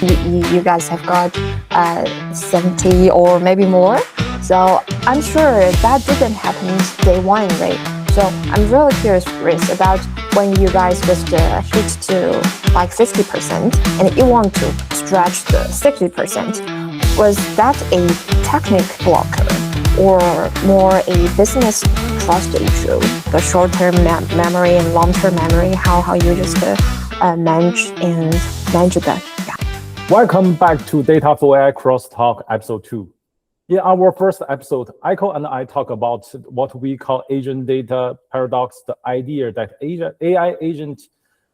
you guys have got 70 or maybe more. So I'm sure that didn't happen day one, right? So I'm really curious about when you guys just hit to like 50% and you want to stretch the 60%. Was that a technical blocker or more a business trust issue? The short-term memory and long-term memory, how you just manage that? Yeah. Welcome back to Data for AI Crosstalk Episode 2. In our first episode, Aiko and I talk about what we call agent data paradox, the idea that AI agents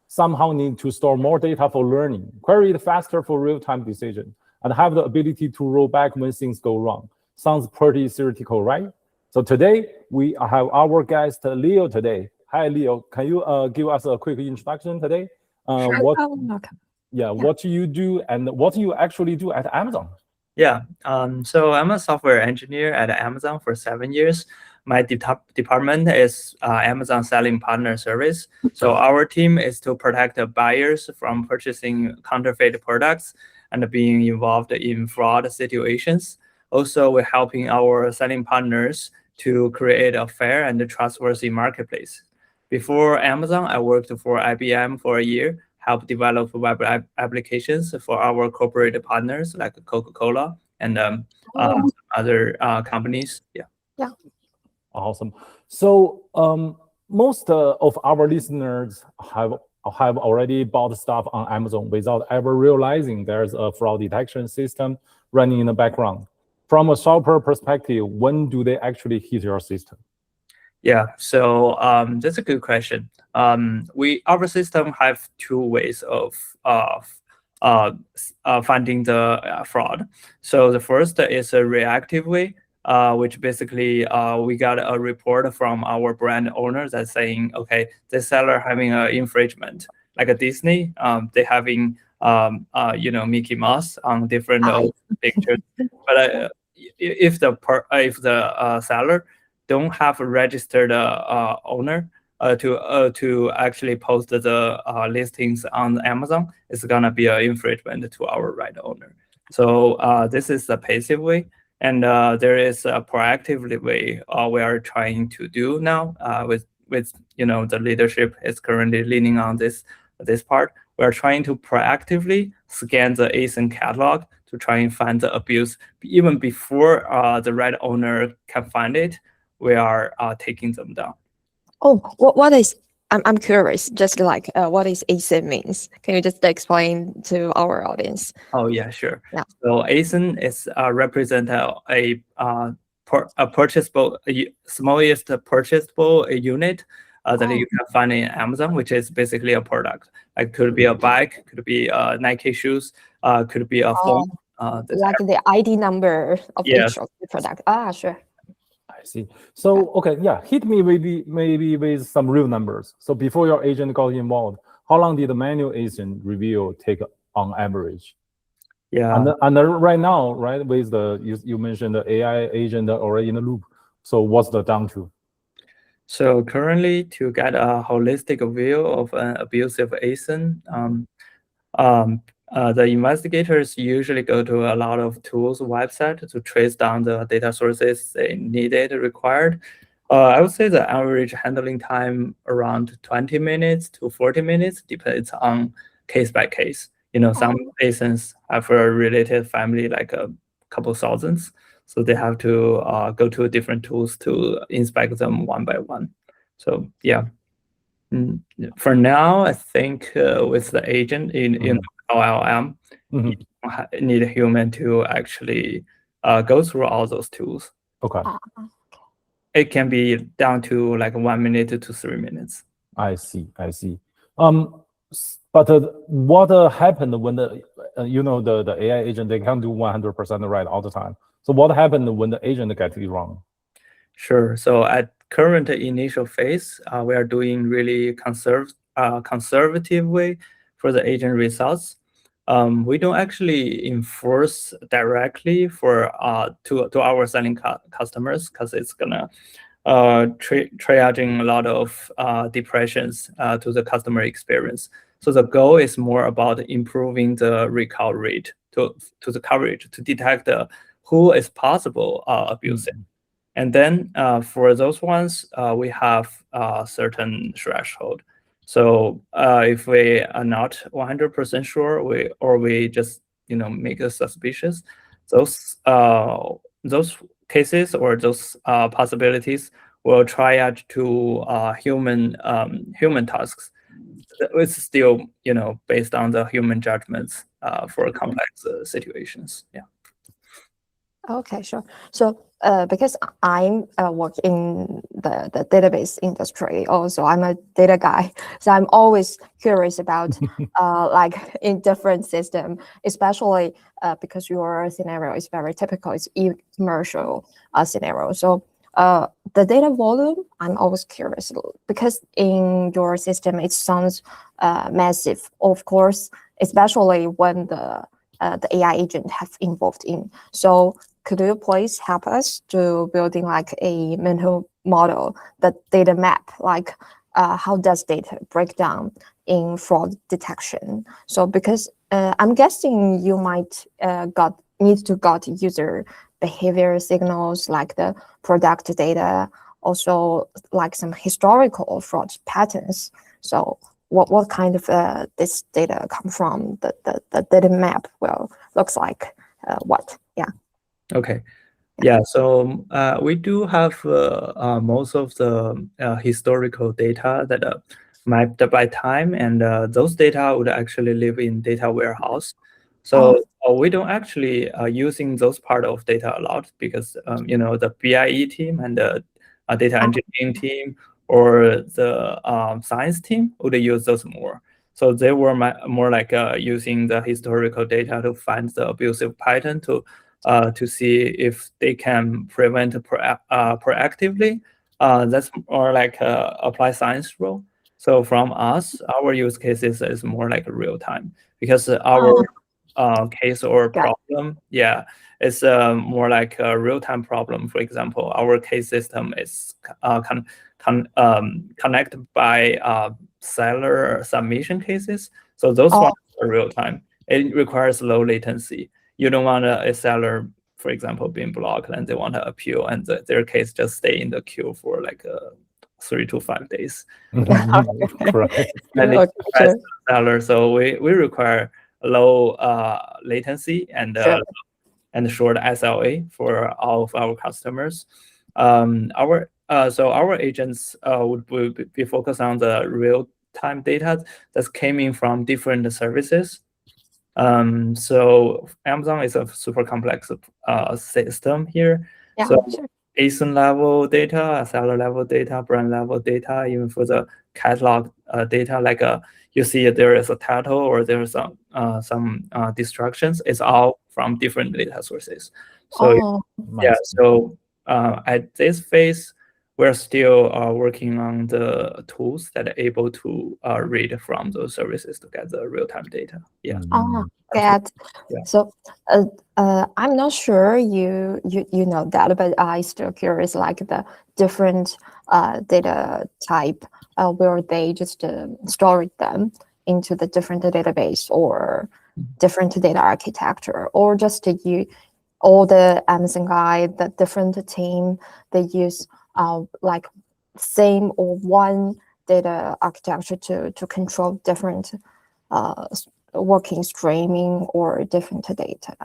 somehow need to store more data for learning, query it faster for real-time decision, and have the ability to roll back when things go wrong. Sounds pretty theoretical, right? So today, we have our guest, Leo, today. Hi, Leo. Can you give us a quick introduction today? Sure. What do you do and what do you actually do at Amazon? Yeah, so I'm a software engineer at Amazon for 7 years. My department is Amazon Selling Partner Service. So our team is to protect the buyers from purchasing counterfeit products and being involved in fraud situations. Also, we're helping our selling partners to create a fair and trustworthy marketplace. Before Amazon, I worked for IBM for a year, help develop web applications for our corporate partners like Coca-Cola and other companies. Yeah. Awesome. So most of our listeners have already bought stuff on Amazon without ever realizing there's a fraud detection system running in the background. From a shopper perspective, when do they actually hit your system? Yeah, so that's a good question. Our system have two ways of finding the fraud. So the first is a reactive way, which basically we got a report from our brand owner that's saying, okay, the seller having an infringement, like a Disney, they having Mickey Mouse on different pictures. But if the seller don't have a registered owner to actually post the listings on Amazon, it's gonna be an infringement to our right owner. So this is the passive way, and there is a proactive way we are trying to do now with the leadership is currently leaning on this part. We are trying to proactively scan the ASIN catalog to try and find the abuse even before the right owner can find it. We are taking them down. Oh, what is? I'm curious. Just like what is ASIN means? Can you just explain to our audience? Oh yeah, sure. Yeah. So ASIN is represent a purchasable, smallest purchasable unit that you can find in Amazon, which is basically a product. Like could be a bike, could be Nike shoes, could be a phone. Like the ID number of each of the product. Sure. I see. So, okay, yeah, hit me maybe with some real numbers. So before your agent got involved, how long did the manual agent review take on average? Yeah. And right now, right, with you mentioned the AI agent already in the loop. So what's the down to? So currently, to get a holistic view of an abusive ASIN, the investigators usually go to a lot of tools website to trace down the data sources they needed, required. I would say the average handling time around 20 minutes to 40 minutes, depends on case by case. Some ASINs have a related family, like a couple thousands. So they have to go to different tools to inspect them one by one. So yeah. For now, I think with the agent in LLM, you need a human to actually go through all those tools. Okay. It can be down to like 1 minute to 3 minutes. I see. But what happened when the AI agent, they can't do 100% right all the time. So what happened when the agent gets it wrong? Sure. So at current initial phase, we are doing really conservative way for the agent results. We don't actually enforce directly for to our selling customers because it's gonna triaging a lot of depressions to the customer experience. So the goal is more about improving the recall rate to the coverage to detect who is possible abusing. And then for those ones, we have a certain threshold. So if we are not 100% sure, we just make it suspicious, those cases or those possibilities will triage to human tasks. It's still based on the human judgments for complex situations. Yeah. Okay, sure. So, because I'm work in the database industry, also I'm a data guy, so I'm always curious about like in different system, especially because your scenario is very typical, it's commercial scenario. So, the data volume, I'm always curious because in your system it sounds massive, of course, especially when the AI agent have involved in. So could you please help us to building like a mental model, the data map, like how does data break down in fraud detection? So because I'm guessing you might need to got user behavior signals like the product data, also like some historical fraud patterns. So what kind of this data come from? The data map will looks like what? Yeah. Okay. Yeah, so we do have most of the historical data that are mapped by time, and those data would actually live in data warehouse. So we don't actually using those part of data a lot because the BIE team and the data engineering team or the science team would use those more. So they were more like using the historical data to find the abusive pattern to see if they can prevent proactively. That's more like apply science role. So from us, our use cases is more like real time because our case or problem, yeah, it's more like a real time problem. For example, our case system is connected by seller submission cases. So those ones are real time. It requires low latency. You don't want a seller, for example, being blocked and they want to appeal and their case just stay in the queue for like 3 to 5 days. Correct. And it's the seller, so we require low latency and short SLA for all of our customers. So our agents would be focused on the real-time data that's coming from different services. So Amazon is a super complex system here. Yeah, so sure. ASIN level data, seller level data, brand level data, even for the catalog data, like you see there is a title or there's some destructions. It's all from different data sources. So yeah, so at this phase, we're still working on the tools that are able to read from those services to get the real-time data. Yeah. Get. Yeah. So I'm not sure you know that, but I still curious like the different data type where they just store them into the different database or different data architecture, or just you all the Amazon guy, the different team they use like same or one data architecture to control different working streaming or different data.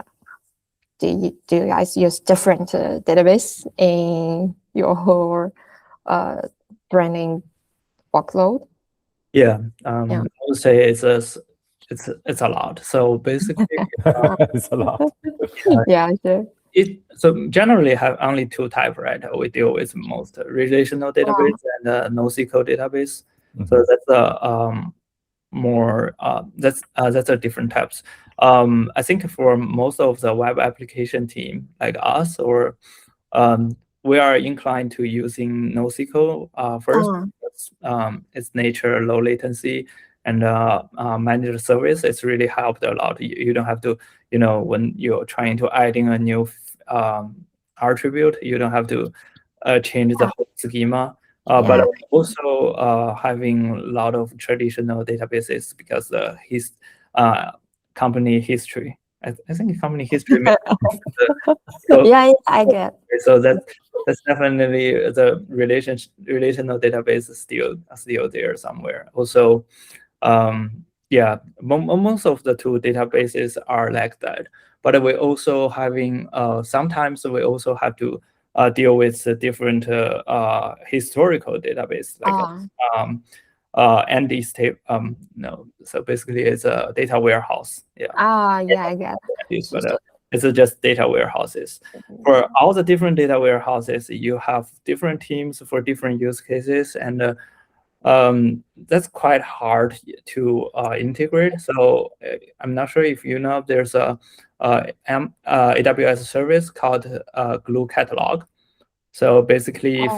Do you guys use different database in your whole branding workload? Yeah, I would say it's a lot. So basically, it's a lot. Yeah, sure. So generally have only two types, right? We deal with most relational database and NoSQL database. So that's that's a different types. I think for most of the web application team like us, or we are inclined to using NoSQL first. Its nature, low latency, and managed service. It's really helped a lot. You don't have to, when you're trying to add in a new attribute, you don't have to change the whole schema. But also having a lot of traditional databases because his company history. I think company history. Yeah, I get. So that's definitely the relational database is still there somewhere. Also, yeah, most of the two databases are like that. But we also having sometimes we also have to deal with the different historical database like no. So basically, it's a data warehouse. Yeah. Yeah, I get. But it's just data warehouses. For all the different data warehouses, you have different teams for different use cases, and that's quite hard to integrate. So I'm not sure if you know, there's a AWS service called Glue Catalog. So basically,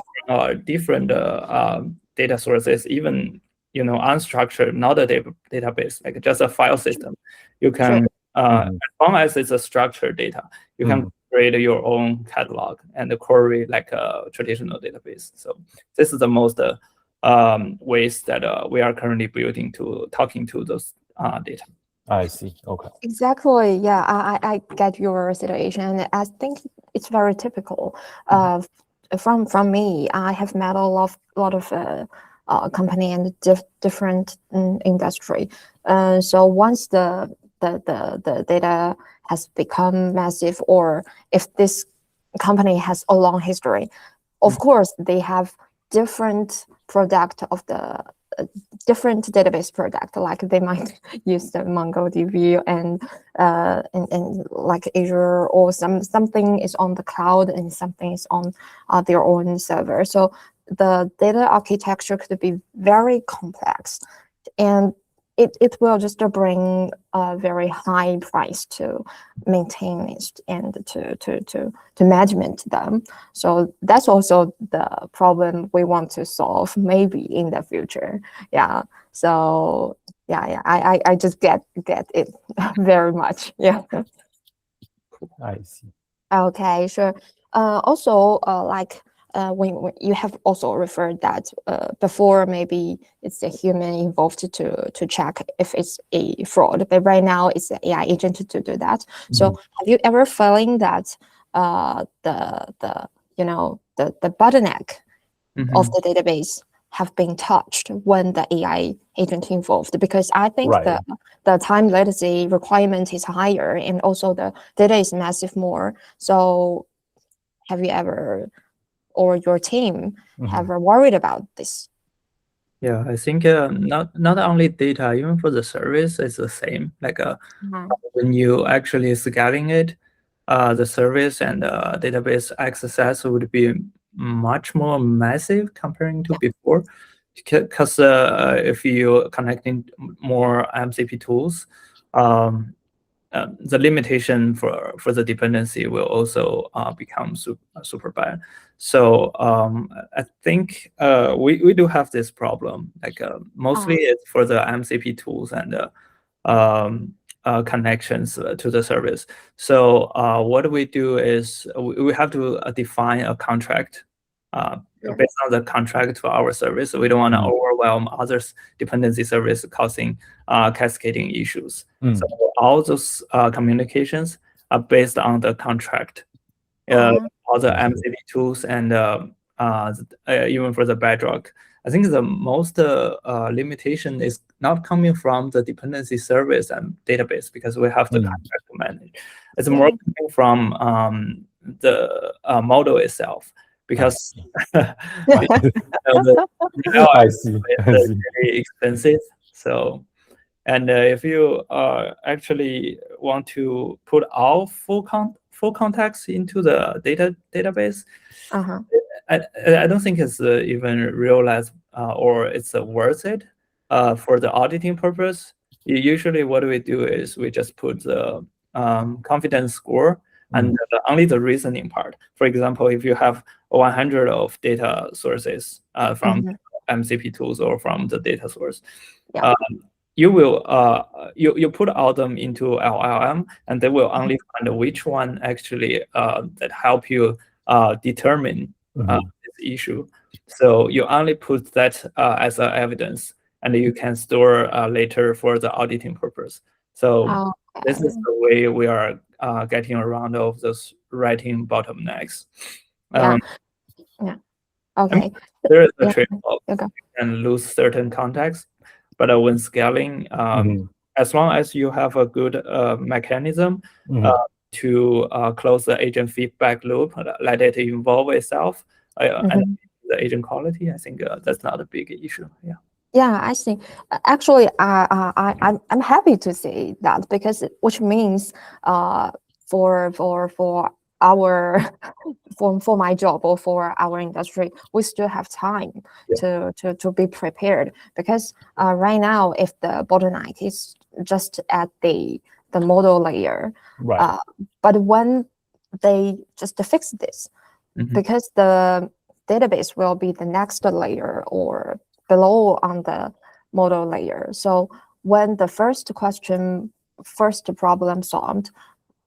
different data sources, even unstructured, not a database, like just a file system, you can as long as it's a structured data, you can create your own catalog and query like a traditional database. So this is the most ways that we are currently building to talking to those data. I see. Okay. Exactly. Yeah, I get your situation. I think it's very typical. From me, I have met a lot of company and different industry. So once the data has become massive, or if this company has a long history, of course they have different product of the different database product. Like they might use the MongoDB and like Azure, or something is on the cloud and something is on their own server. So the data architecture could be very complex, and it will just bring a very high price to maintain it and to management them. So that's also the problem we want to solve maybe in the future. Yeah. So yeah, I just get it very much. Yeah. I see. Okay, sure. Also, like when you have also referred that before maybe it's a human involved to check if it's a fraud, but right now it's an AI agent to do that. So have you ever feeling that the bottleneck of the database have been touched when the AI agent involved? Because I think the time latency requirement is higher, and also the data is massive more. So have you ever, or your team ever worried about this? Yeah, I think not only data, even for the service, it's the same. Like when you actually scaling it, the service and database access would be much more massive comparing to before. Because if you connecting more MCP tools, the limitation for the dependency will also become super bad. So I think we do have this problem. Like mostly it's for the MCP tools and connections to the service. So what we do is we have to define a contract based on the contract for our service. So we don't want to overwhelm others' dependency service, causing cascading issues. So all those communications are based on the contract. All the MCP tools and even for the Bedrock. I think the most limitation is not coming from the dependency service and database, because we have the contract to manage. It's more coming from the model itself, because the I see. is really expensive. So, and if you actually want to put all full context into the database, I don't think it's even realized or it's worth it for the auditing purpose. Usually, what we do is we just put the confidence score and only the reasoning part. For example, if you have 100 of data sources from MCP tools or from the data source, you will you put all them into LLM, and they will only find which one actually that help you determine issue. So you only put that as an evidence, and you can store later for the auditing purpose. So this is the way we are getting around of those writing bottlenecks. Okay. There is a trade-off. You can lose certain context, but when scaling, as long as you have a good mechanism to close the agent feedback loop, let it involve itself, and the agent quality, I think that's not a big issue. Yeah, I see. Actually, I'm happy to see that, because which means for our for my job or for our industry, we still have time to be prepared, because right now, if the bottleneck is just at the model layer, but when they just fix this, because the database will be the next layer or below on the model layer. So when the first problem solved,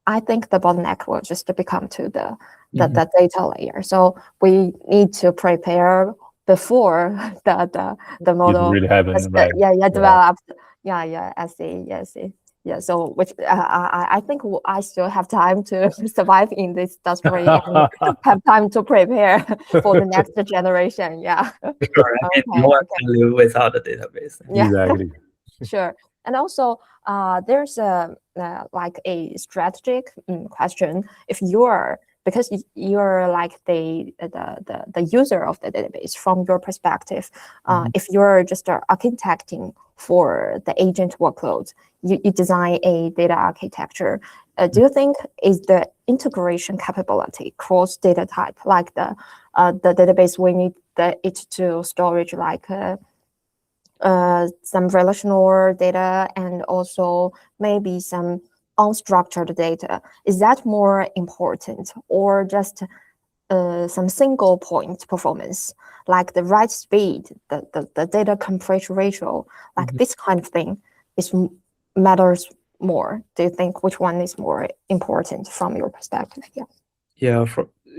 I think the bottleneck will just become to the data layer. So we need to prepare before the model really happens, right? developed. I see. Yeah, so which I think I still have time to survive in this industry and have time to prepare for the next generation. Yeah. Sure. No one can live without a database. Yeah. Exactly. Sure. And also, there's a like a strategic question. If because you're like the user of the database, from your perspective, if you're just architecting for the agent workloads, you design a data architecture. Do you think is the integration capability cross data type, like the database we need it to storage like some relational data and also maybe some unstructured data? Is that more important, or just some single point performance, like the write speed, the data compression ratio, like this kind of thing matters more? Do you think which one is more important from your perspective? Yeah,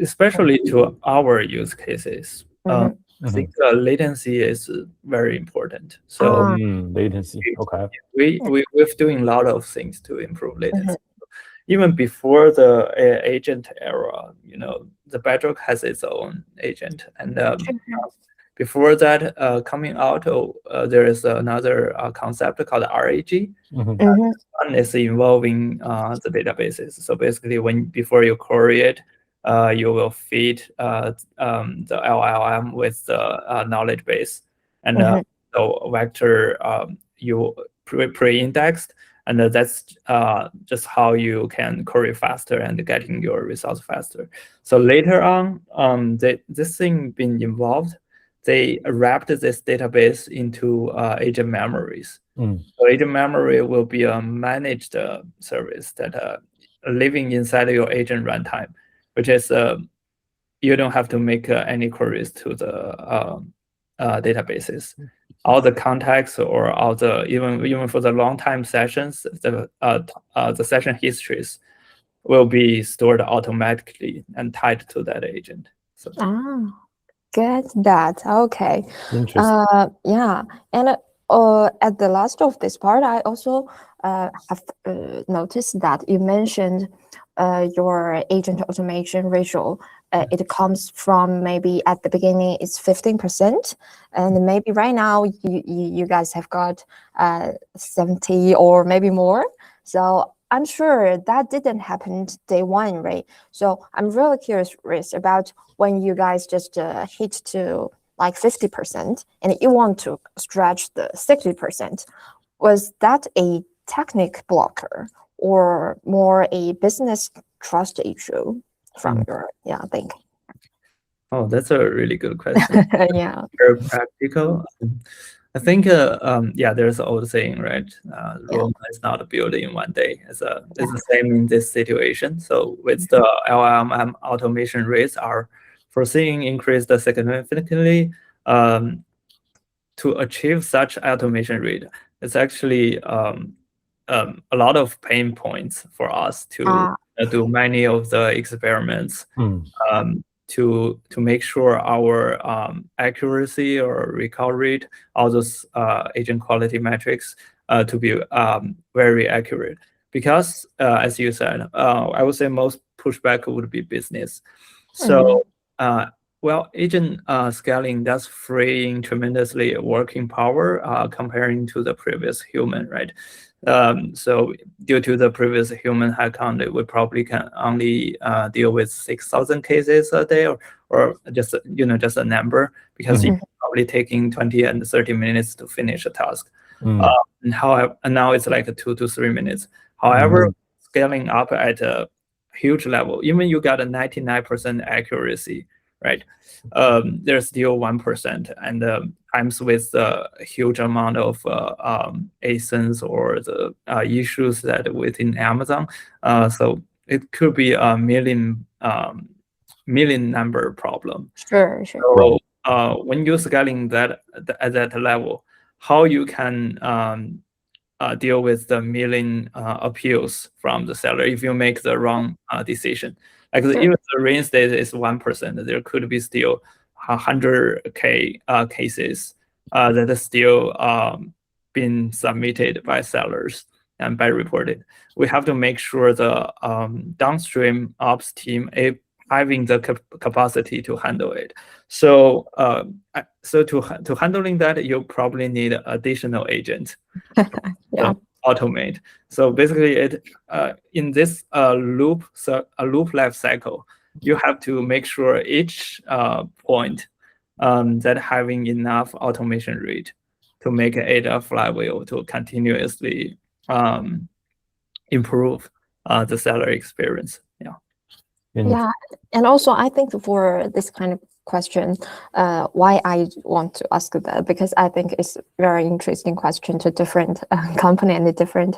especially to our use cases. I think latency is very important. So latency. Okay. We've doing a lot of things to improve latency. Even before the agent era, the Bedrock has its own agent, and before that, coming out, there is another concept called RAG. One is involving the databases. So basically, before you query it, you will feed the LLM with the knowledge base, and the vector you pre-indexed, and that's just how you can query faster and getting your results faster. So later on, this thing being involved, they wrapped this database into agent memories. So agent memory will be a managed service that living inside your agent runtime, which is you don't have to make any queries to the databases. All the context or all the even for the long time sessions, the session histories will be stored automatically and tied to that agent. So. Get that. Okay. Interesting. Yeah, and at the last of this part, I also have noticed that you mentioned your agent automation ratio. It comes from maybe at the beginning it's 15%, and maybe right now you guys have got 70 or maybe more. So I'm sure that didn't happen day one, right? So I'm really curious, Riz, about when you guys just hit to like 50% and you want to stretch the 60%. Was that a technical blocker or more a business trust issue from your thinking? Oh, that's a really good question. Yeah. Very practical. I think, there's an old saying, right? Rome is not built in one day. It's the same in this situation. So with the LLM automation rates are foreseeing increased significantly, to achieve such automation rate, it's actually a lot of pain points for us to do many of the experiments to make sure our accuracy or recall rate, all those agent quality metrics to be very accurate. Because as you said, I would say most pushback would be business. So well, agent scaling does freeing tremendously working power comparing to the previous human, right? So due to the previous human headcount, we probably can only deal with 6,000 cases a day, or just just a number, because it's probably taking 20 and 30 minutes to finish a task. And now it's like 2 to 3 minutes. However, scaling up at a huge level, even you got a 99% accuracy, right? There's still 1%, and times with a huge amount of ASINs or the issues that within Amazon. So it could be a million number problem. Sure. So when you're scaling that at that level, how you can deal with the million appeals from the seller if you make the wrong decision? Like even the reinstate is 1%, there could be still 100K cases that are still been submitted by sellers and by reported. We have to make sure the downstream ops team having the capacity to handle it. So to handling that, you probably need additional agents. Automate. So basically, it in this loop life cycle, you have to make sure each point that having enough automation rate to make it a flywheel to continuously improve the seller experience. Yeah, and also I think for this kind of question, why I want to ask that, because I think it's very interesting question to different company and a different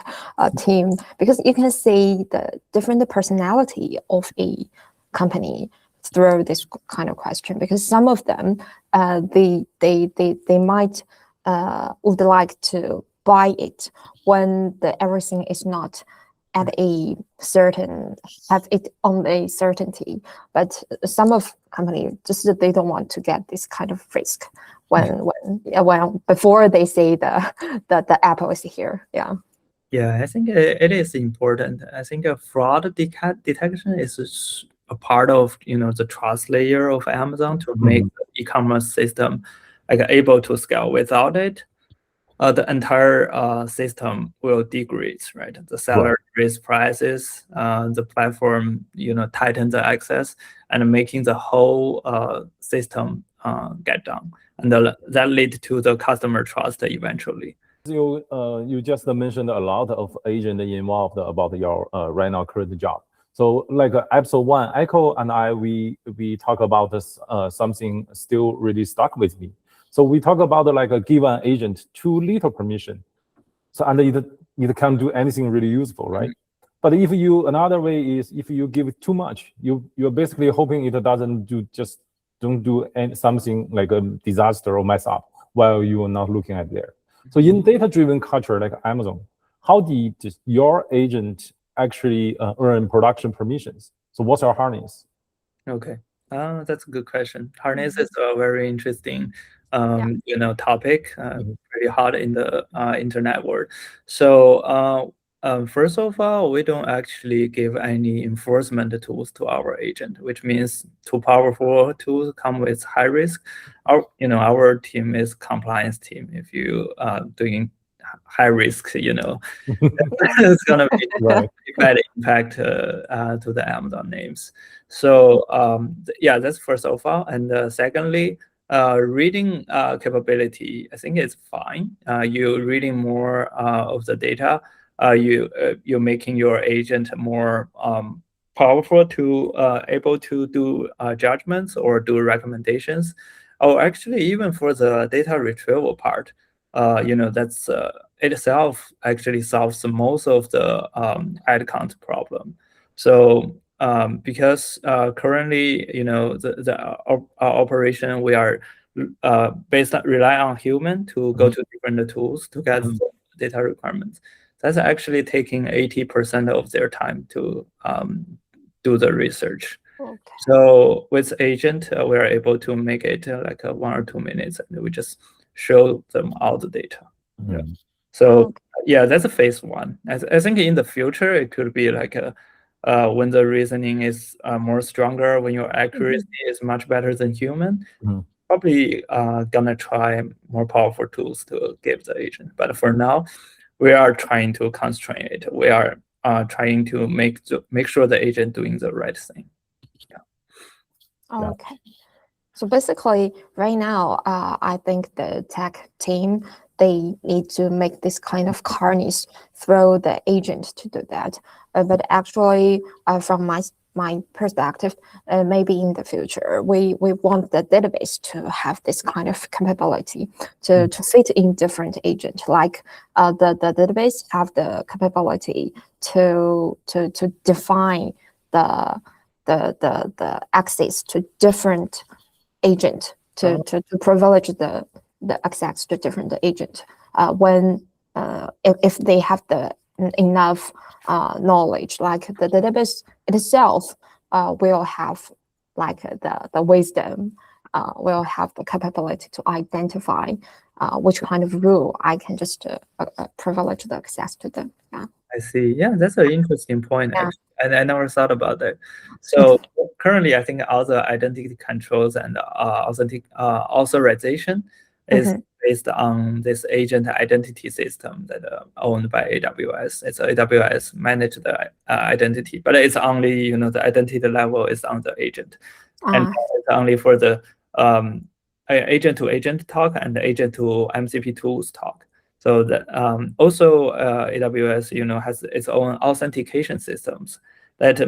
team, because you can see the different personality of a company through this kind of question, because some of them they might would like to buy it when everything is not at a certain, have it on a certainty, but some of company just they don't want to get this kind of risk when before they say the apple is here. Yeah, I think it is important. I think a fraud detection is a part of the trust layer of Amazon to make the e-commerce system like able to scale. Without it, the entire system will degrade, right? The seller raise prices, the platform, tighten the access, and making the whole system get down, and that lead to the customer trust eventually. You just mentioned a lot of agent involved about your right now current job. So like episode 1, Echo and I, we talk about this something still really stuck with me. So we talk about like a given agent too little permission. So and it can't do anything really useful, right? But if another way is if you give it too much, you're basically hoping it don't do something like a disaster or mess up while you are not looking at there. So in data-driven culture like Amazon, how did your agent actually earn production permissions? So what's your harness? Okay, that's a good question. Harness is a very interesting topic, pretty hot in the internet world. So first of all, we don't actually give any enforcement tools to our agent, which means too powerful tools come with high risk. Our team is compliance team. If you doing high risk, it's gonna be bad impact to the Amazon names. So that's first of all. And secondly, reading capability, I think it's fine. You're reading more of the data. You're making your agent more powerful to able to do judgments or do recommendations. Or actually, even for the data retrieval part, that's itself actually solves most of the ad count problem. So because currently, our operation, we are rely on human to go to different tools to get the data requirements. That's actually taking 80% of their time to do the research. Okay. So with agent, we are able to make it like 1 or 2 minutes, and we just show them all the data. Yeah. So yeah, that's a phase one. I think in the future it could be like when the reasoning is more stronger, when your accuracy is much better than human. Probably gonna try more powerful tools to give the agent. But for now, we are trying to constrain it. We are trying to make sure the agent doing the right thing. Okay. So basically, right now, I think the tech team, they need to make this kind of harness through the agent to do that. But actually, from my perspective, maybe in the future, we want the database to have this kind of capability to fit in different agent. Like the database have the capability to define the access to different agent to privilege the access to different agent when if they have the enough knowledge, like the database itself will have like the wisdom, will have the capability to identify which kind of rule I can just privilege the access to them. Yeah. I see. Yeah, that's an interesting point, Yeah. actually. And I never thought about that. So currently, I think all the identity controls and authorization is based on this agent identity system that owned by AWS. It's AWS managed the identity, but it's only, the identity level is on the agent. And it's only for the agent to agent talk and agent to MCP tools talk. So that also AWS, has its own authentication systems that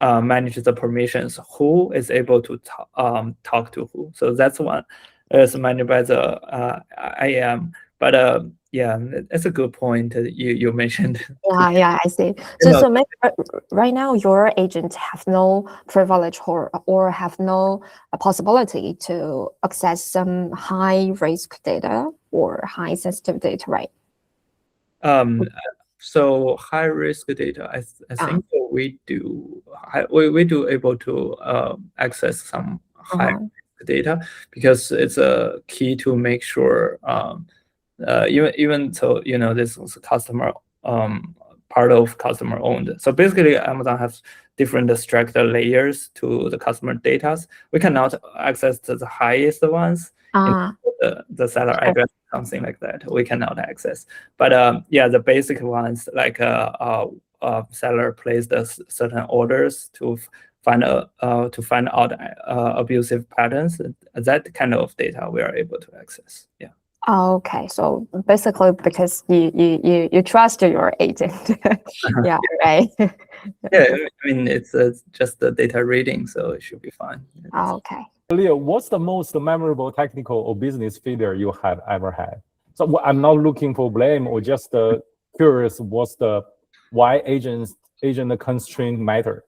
manage the permissions, who is able to talk to who. So that's one is managed by the IAM. But yeah, that's a good point you mentioned. Yeah, I see. So maybe right now your agent have no privilege or have no possibility to access some high risk data or high sensitive data, right? So high risk data, I think that we do able to access some high risk data because it's a key to make sure even so, this is customer part of customer owned. So basically, Amazon has different structure layers to the customer data. We cannot access the highest ones. The seller address, something like that, we cannot access. But yeah, the basic ones like seller placed certain orders to find out abusive patterns. That kind of data we are able to access. Yeah. Okay, so basically because you trust your agent. Yeah, right. Yeah, I mean it's just the data reading, so it should be fine. Okay. Leo, what's the most memorable technical or business failure you have ever had? So I'm not looking for blame or just curious why agent constraint matter.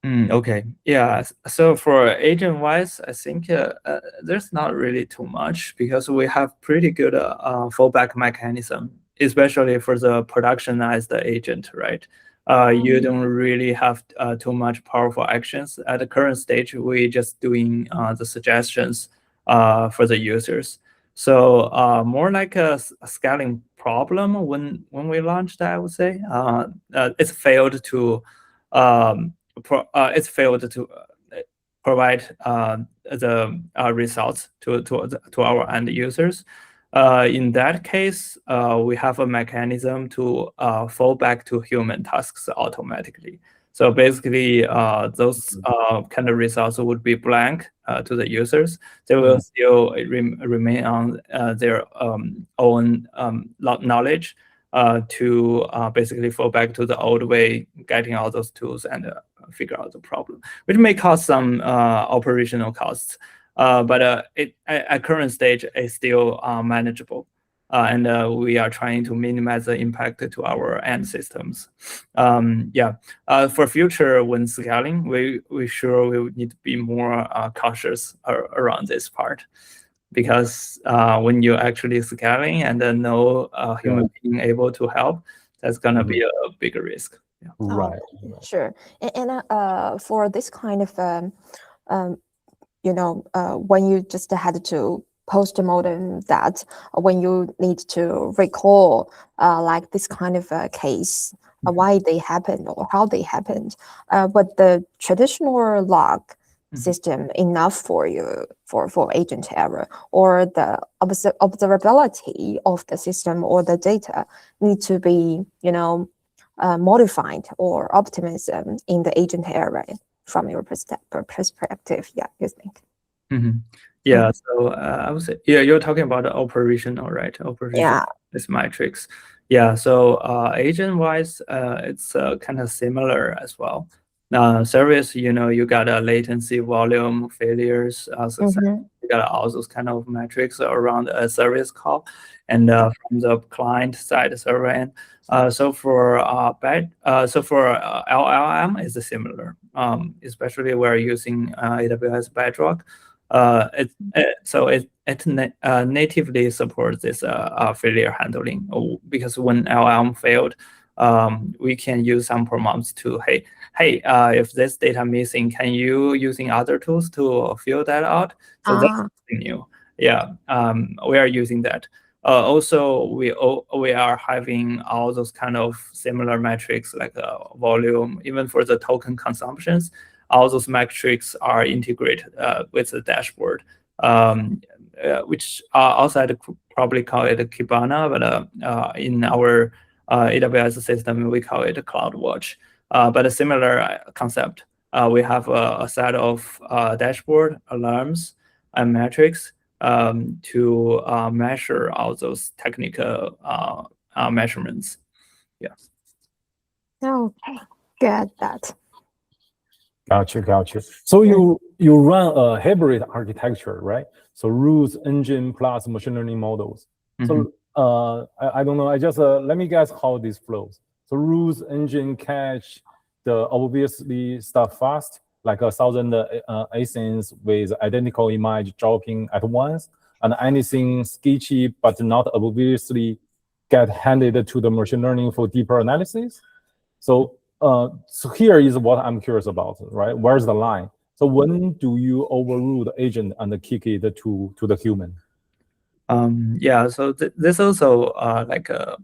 Okay, yeah. So for agent-wise, I think there's not really too much because we have pretty good fallback mechanism, especially for the productionized agent, right? You don't really have too much powerful actions. At the current stage, we just doing the suggestions for the users. So more like a scaling problem when we launched, I would say. It's failed to provide the results to our end users. In that case, we have a mechanism to fall back to human tasks automatically. So basically, those kind of results would be blank to the users. They will still remain on their own knowledge to basically fall back to the old way, getting all those tools and figure out the problem, which may cause some operational costs. But at current stage, it's still manageable. And we are trying to minimize the impact to our end systems. For future, when scaling, we sure we need to be more cautious around this part. Because when you're actually scaling and then no human being able to help, that's gonna be a bigger risk. Right. Sure. And for this kind of when you just had to post-mortem that, when you need to recall like this kind of case, why they happened or how they happened, but the traditional log system enough for you for agent error, or the observability of the system or the data need to be modified or optimism in the agent error from your perspective? Yeah, you think? Yeah, so I would say, yeah, you're talking about the operational, right? Operation Yeah. is metrics. Yeah, so agent-wise, it's kind of similar as well. Service, you got a latency, volume, failures, success. You got all those kind of metrics around a service call, and from the client side server end. So for LLM is similar, especially we're using AWS Bedrock. It natively supports this failure handling, because when LLM failed, we can use some prompts to, hey, if this data missing, can you using other tools to fill that out? So that's something new. Yeah, we are using that. Also, we are having all those kind of similar metrics like volume, even for the token consumptions. All those metrics are integrated with the dashboard, which outside probably call it a Kibana, but in our AWS system, we call it a CloudWatch. But a similar concept. We have a set of dashboard alarms and metrics to measure all those technical measurements. Yeah. Okay, get that. Gotcha. So you run a hybrid architecture, right? So rules engine plus machine learning models. So I don't know. I just let me guess how this flows. So rules engine catch the obviously stuff fast, like 1,000 asins with identical image dropping at once, and anything sketchy but not obviously get handed to the machine learning for deeper analysis. So here is what I'm curious about, right? Where's the line? So when do you overrule the agent and kick it to the human? Yeah, so this also like a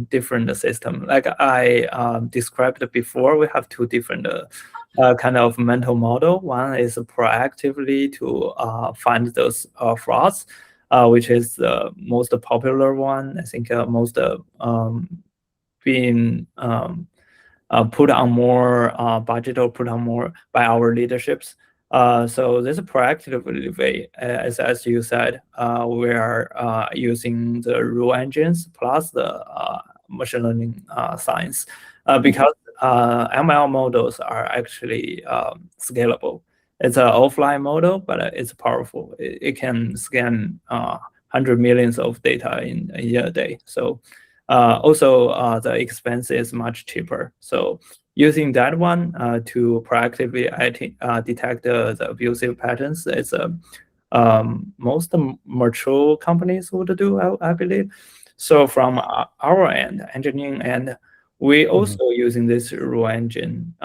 different system. Like I described before, we have two different kind of mental model. One is proactively to find those frauds, which is the most popular one. I think most being put on more budget or put on more by our leaderships. So this proactive way, as you said, we are using the rule engines plus the machine learning science, because ML models are actually scalable. It's an offline model, but it's powerful. It can scan 100 millions of data in a day. So also the expense is much cheaper. So using that one to proactively detect the abusive patterns is most mature companies would do, I believe. So from our end, engineering end, we also using this rule engine.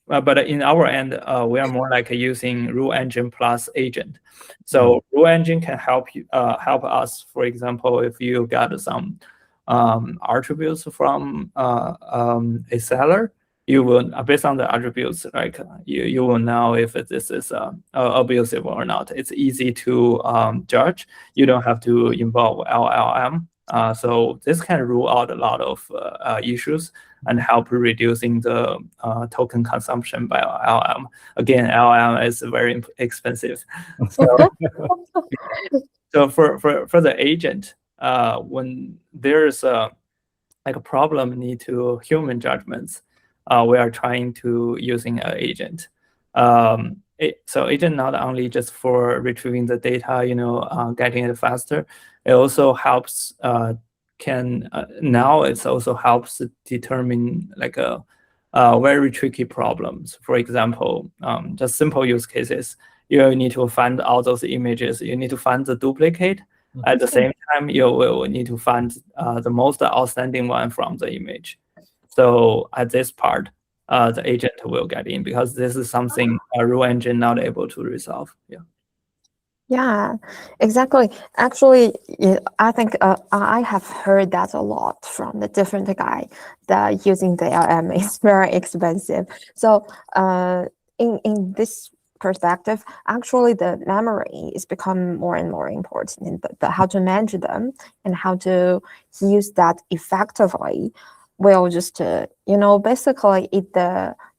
But in our end, we are more like using rule engine plus agent. So rule engine can help us. For example, if you got some attributes from a seller, you will, based on the attributes, like you will know if this is abusive or not. It's easy to judge. You don't have to involve LLM. So this can rule out a lot of issues and help reducing the token consumption by LLM. Again, LLM is very expensive. So for the agent, when there's like a problem need to human judgments, we are trying to using an agent. So agent not only just for retrieving the data, getting it faster, it also helps now it also helps determine like a very tricky problems. For example, just simple use cases. You need to find all those images. You need to find the duplicate. At the same time, you will need to find the most outstanding one from the image. So at this part, the agent will get in because this is something a rule engine not able to resolve. Yeah. Yeah, exactly. Actually, I think I have heard that a lot from the different guy that using the LM is very expensive. So in this perspective, actually the memory is become more and more important in the how to manage them and how to use that effectively will just basically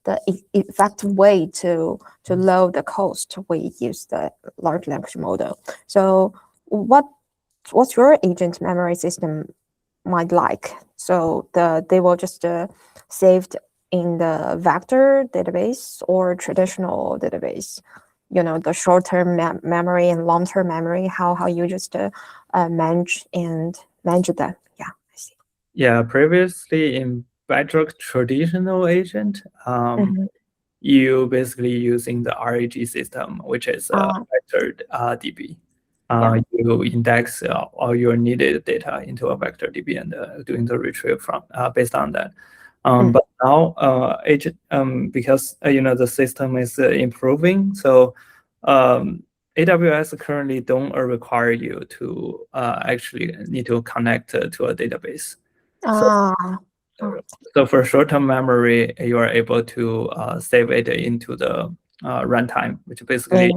the effective way to lower the cost we use the large language model. So what's your agent memory system might like? So they will just saved in the vector database or traditional database. The short-term memory and long-term memory, how you just manage them. Yeah, I see. Yeah, previously in Bedrock traditional agent, you basically using the RAG system, which is a vector DB. You index all your needed data into a vector DB and doing the retrieve from based on that. But now agent because the system is improving, so AWS currently don't require you to actually need to connect to a database. So for short-term memory, you are able to save it into the runtime, which basically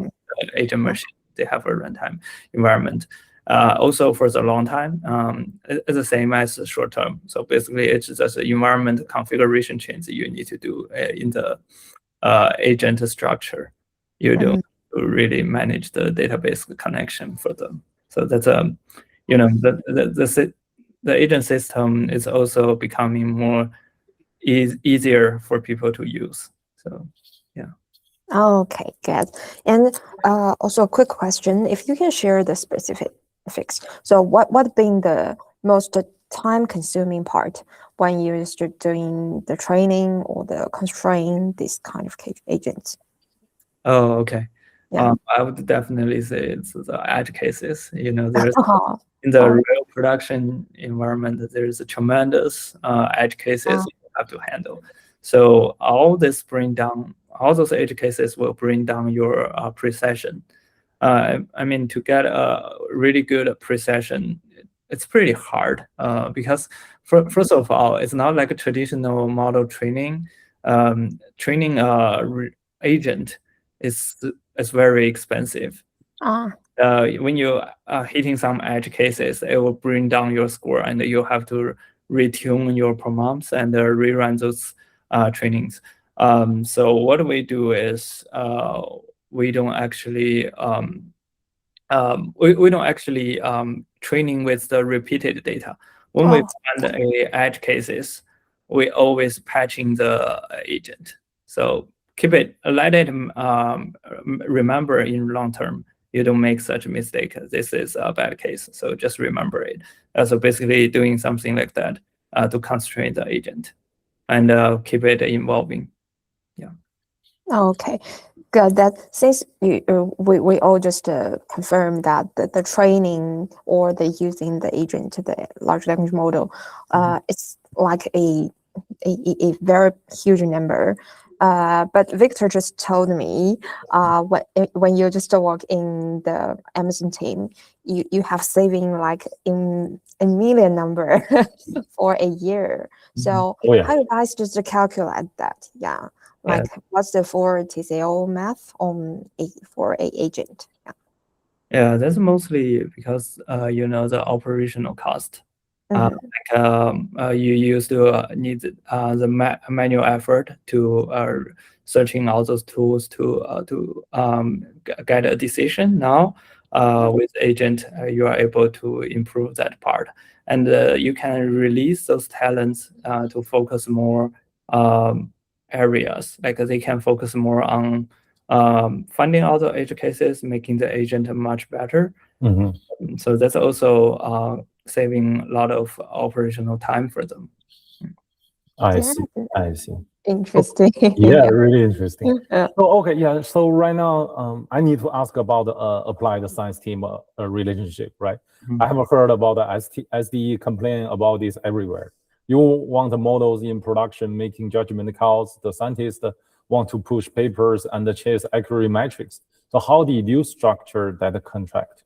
agent machine, they have a runtime environment. Also for the long time, it's the same as short-term. So basically it's just an environment configuration change that you need to do in the agent structure. You don't really manage the database connection for them. So that's the agent system is also becoming more easier for people to use. So, yeah. Okay, good. And also a quick question, if you can share the specifics. So what being the most time-consuming part when you're doing the training or the constraint this kind of agents? Oh, okay. Yeah. I would definitely say it's the edge cases. There's in the Oh. real production environment, there's a tremendous edge cases you have to handle. So all those edge cases will bring down your precision. I mean, to get a really good precision, it's pretty hard because first of all, it's not like a traditional model training. Training agent is very expensive. When you are hitting some edge cases, it will bring down your score, and you have to retune your prompts and rerun those trainings. So what we do is we don't actually training with the repeated data. When we find a edge cases, we always patching the agent. So let it remember in long term. You don't make such a mistake. This is a bad case. So just remember it. So basically doing something like that to constrain the agent and keep it evolving. Yeah. Okay, good. That since we all just confirm that the training or the using the agent, the large language model, it's like a very huge number. But Victor just told me when you just work in the Amazon team, you have saving like in a million number for a year. So how you guys just calculate that? Yeah. Like what's the for TCO math for a agent? Yeah, that's mostly because the operational cost. You used to need the manual effort to searching all those tools to get a decision. Now with agent, you are able to improve that part, and you can release those talents to focus more areas. Like they can focus more on finding out the edge cases, making the agent much better. So that's also saving a lot of operational time for them. I see. Interesting. Yeah, really interesting. So right now, I need to ask about the applied science team relationship, right? I haven't heard about the SDE complaining about this everywhere. You want the models in production making judgment calls. The scientists want to push papers and chase accurate metrics. So how did you structure that contract?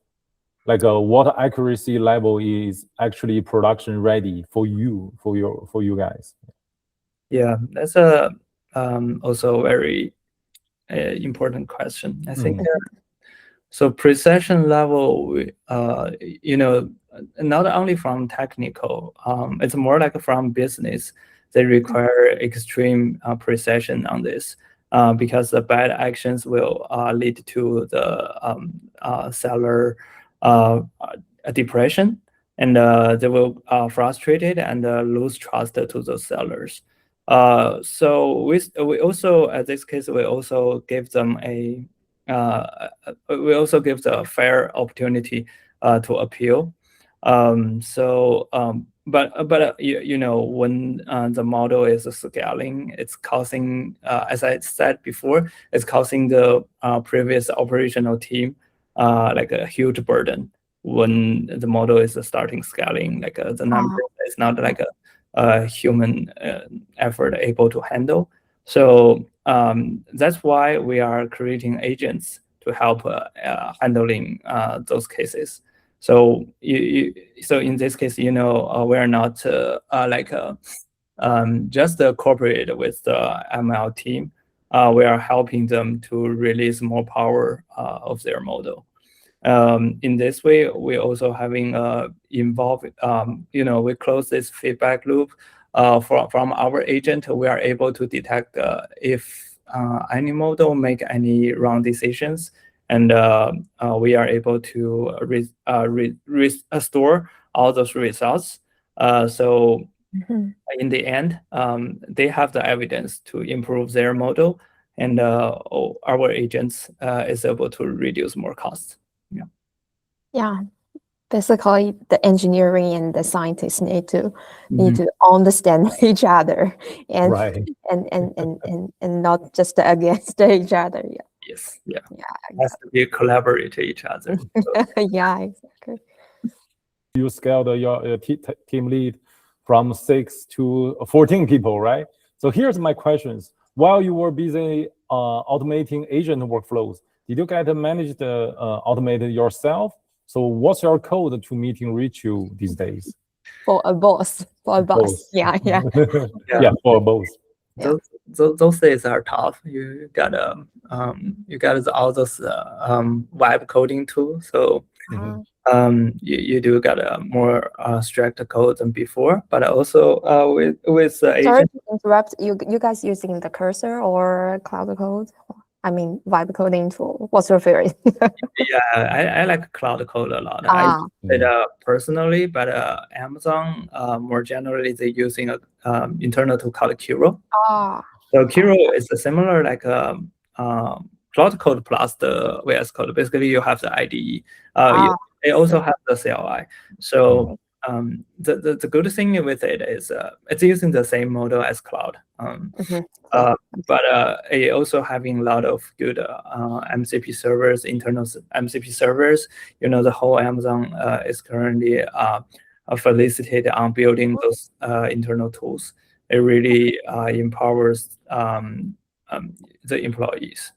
Like what accuracy level is actually production ready for you, for you guys? Yeah, that's a also very important question. I think so. Precision level, not only from technical, it's more like from business. They require extreme precision on this because the bad actions will lead to the seller depression, and they will frustrated and lose trust to the sellers. So we also, at this case, we also give them we also give the fair opportunity to appeal. But when the model is scaling, it's causing, as I said before, it's causing the previous operational team like a huge burden when the model is starting scaling. Like the number is not like a human effort able to handle. So that's why we are creating agents to help handling those cases. So so in this case, we are not just cooperated with the ML team. We are helping them to release more power of their model. In this way, we're also having involved, we close this feedback loop from our agent. We are able to detect if any model make any wrong decisions, and we are able to restore all those results. So in the end, they have the evidence to improve their model, and our agents is able to reduce more costs. Yeah, basically the engineering and the scientists need to understand each other and Right. and not just against each other. Yeah. Yes. Yeah. Yeah. Has to be collaborate each other. Yeah, exactly. You scaled your team lead from 6 to 14 people, right? So here's my questions. While you were busy automating agent workflows, did you get to manage the automate yourself? So what's your code to meeting reach you these days? For a boss. Yeah. Yeah, for both. Those days are tough. You got all those web coding tools. So you do got a more strict code than before. But also with the agent. Sorry to interrupt. You guys using the cursor or cloud code? I mean, vibe coding tool. What's your favorite? Yeah, I like cloud code a lot. I use it personally, but Amazon more generally they're using a internal tool called Kiro. So Kiro is a similar like cloud code plus the VS Code. Basically, you have the IDE. They also have the CLI. So the good thing with it is it's using the same model as cloud. But it also having a lot of good MCP servers, internal MCP servers. The whole Amazon is currently facilitated on building those internal tools. It really empowers the employees.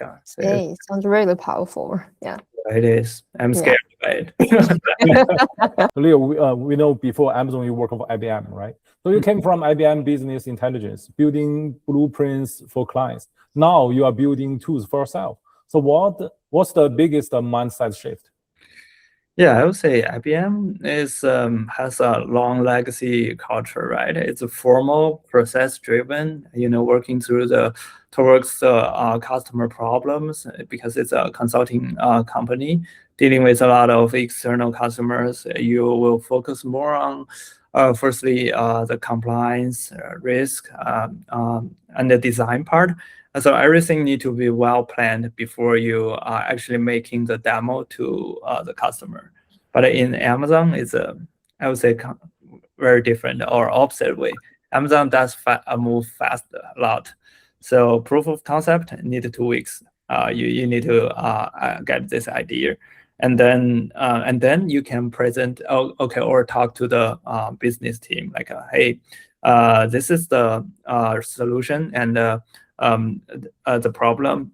Yeah. Hey, sounds really powerful. Yeah. It is. I'm scared by it. Leo, we know before Amazon you work for IBM, right? So you came from IBM Business Intelligence, building blueprints for clients. Now you are building tools for yourself. So what's the biggest mindset shift? Yeah, I would say IBM has a long legacy culture, right? It's a formal, process-driven, working towards customer problems because it's a consulting company dealing with a lot of external customers. You will focus more on, firstly, the compliance, risk, and the design part. So everything need to be well planned before you are actually making the demo to the customer. But in Amazon, it's I would say very different or opposite way. Amazon does move fast a lot. So proof of concept needed 2 weeks. You need to get this idea, and then you can present, or talk to the business team, like, hey, this is the solution, and the problem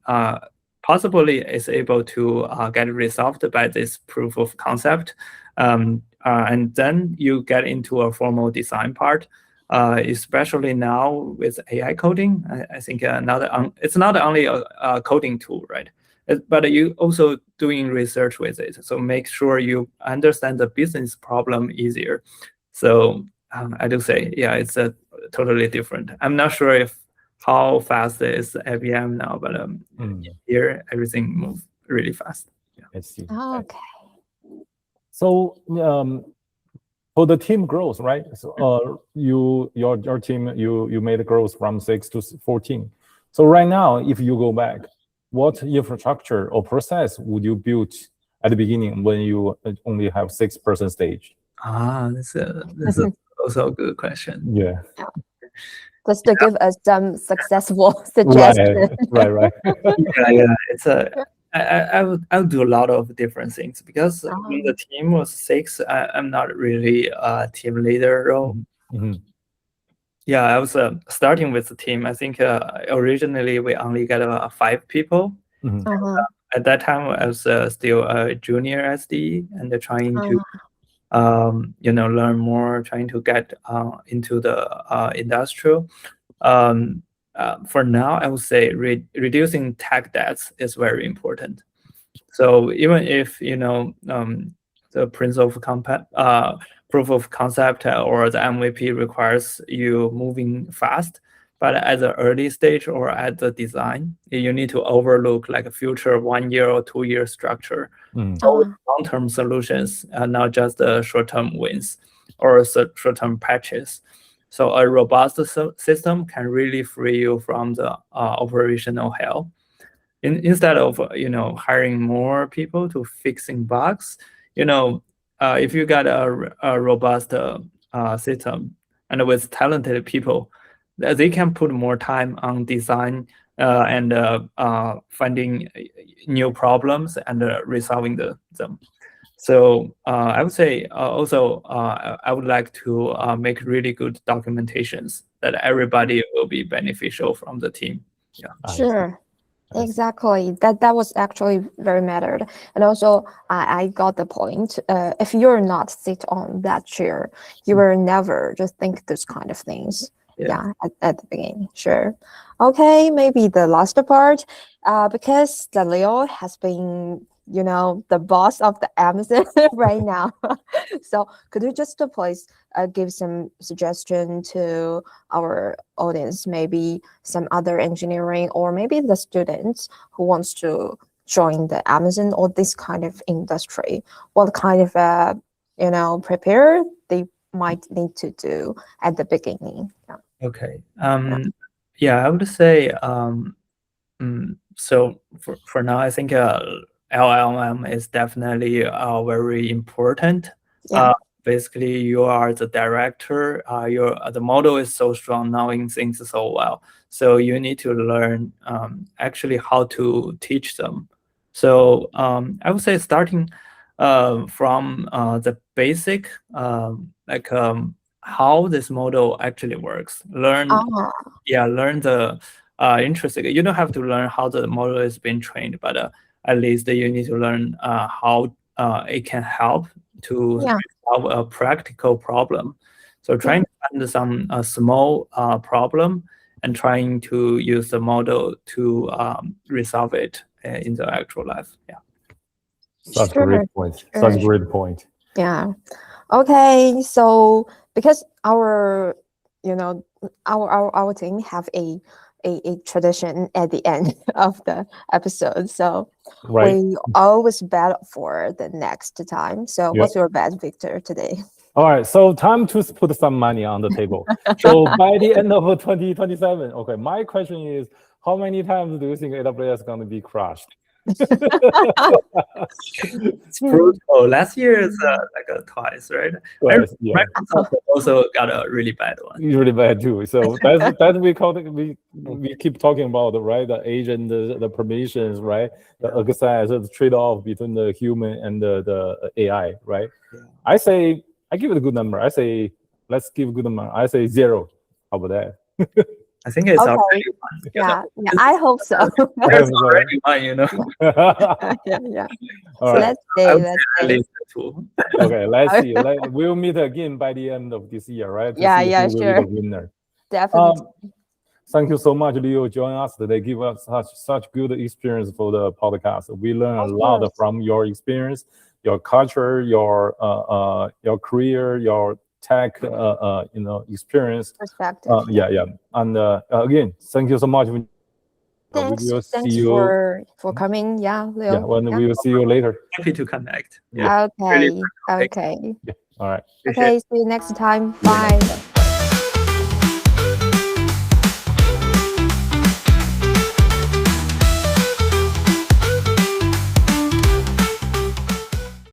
possibly is able to get resolved by this proof of concept. And then you get into a formal design part, especially now with AI coding. I think it's not only a coding tool, right? But you also doing research with it. So make sure you understand the business problem easier. So I do say, yeah, it's a totally different. I'm not sure if how fast is IBM now, but here everything moves really fast. Yeah. I see. Okay. So for the team growth, right? So your team you made growth from 6 to 14. So right now, if you go back, what infrastructure or process would you build at the beginning when you only have 6-person stage? This is also a good question. Yeah. Just to give us some successful suggestions. Right. Yeah. It's I would do a lot of different things, because when the team was 6, I'm not really a team leader role. Yeah, I was starting with the team. I think originally we only got 5 people. At that time, I was still a junior SD and trying to learn more, trying to get into the industrial. For now, I would say reducing tech debts is very important. So even if the proof of concept or the MVP requires you moving fast, but at the early stage or at the design, you need to overlook like a future 1-year or 2-year structure. So long-term solutions, not just the short-term wins or short-term patches. So a robust system can really free you from the operational hell. Instead of hiring more people to fixing bugs, if you got a robust system and with talented people, they can put more time on design and finding new problems and resolving them. So I would say also I would like to make really good documentations that everybody will be beneficial from the team. Yeah. Sure. Exactly. That was actually very mattered. And also I got the point. If you're not sit on that chair, you will never just think those kind of things. Yeah, at the beginning. Sure. Okay, maybe the last part, because the Leo has been, the boss of the Amazon right now. So could you just please give some suggestion to our audience, maybe some other engineering or maybe the students who wants to join the Amazon or this kind of industry? What kind of prepare they might need to do at the beginning? Yeah. Okay. I would say so for now, I think LLM is definitely very important. Yeah. Basically, you are the director. The model is so strong, knowing things so well. So you need to learn actually how to teach them. So I would say starting from the basic, how this model actually works. Learn the interesting. You don't have to learn how the model is being trained, but at least you need to learn how it can help to solve a practical problem. So trying to find some small problem and trying to use the model to resolve it in the actual life. Yeah. Such a great point. Such a great point. Yeah. Okay. So because our team have a tradition at the end of the episode, so we always bet for the next time. So what's your bet, Victor, today? All right, so time to put some money on the table. So by the end of 2027, okay, my question is, how many times do you think AWS is going to be crushed? It's brutal. Last year is like twice, right? Twice, yeah. Microsoft also got a really bad one. It's really bad too. So that's we call it, we keep talking about, right? The agent, the permissions, right? The access, the trade-off between the human and the AI, right? Yeah. I give it a good number. I say let's give a good number. I say 0. How about that? I think it's Okay. already one. Yeah, yeah, I hope so. There's already one, you know. Yeah. All So right. let's At say. least 2. Okay, let's see. We'll meet again by the end of this year, right? To Yeah, see yeah, who will sure. be the winner. Definitely. Thank you so much, Leo, joining us today. Give us such good experience for the podcast. We learn a lot from your experience, your culture, your career, your tech, experience. Perspective. Yeah. And again, thank you so much. Thanks. We will see Thanks you. for coming. Yeah, Leo. Yeah, we will see you later. Happy to connect. Yeah. Okay. Okay. Yeah. All right. Okay. See you next time. Bye.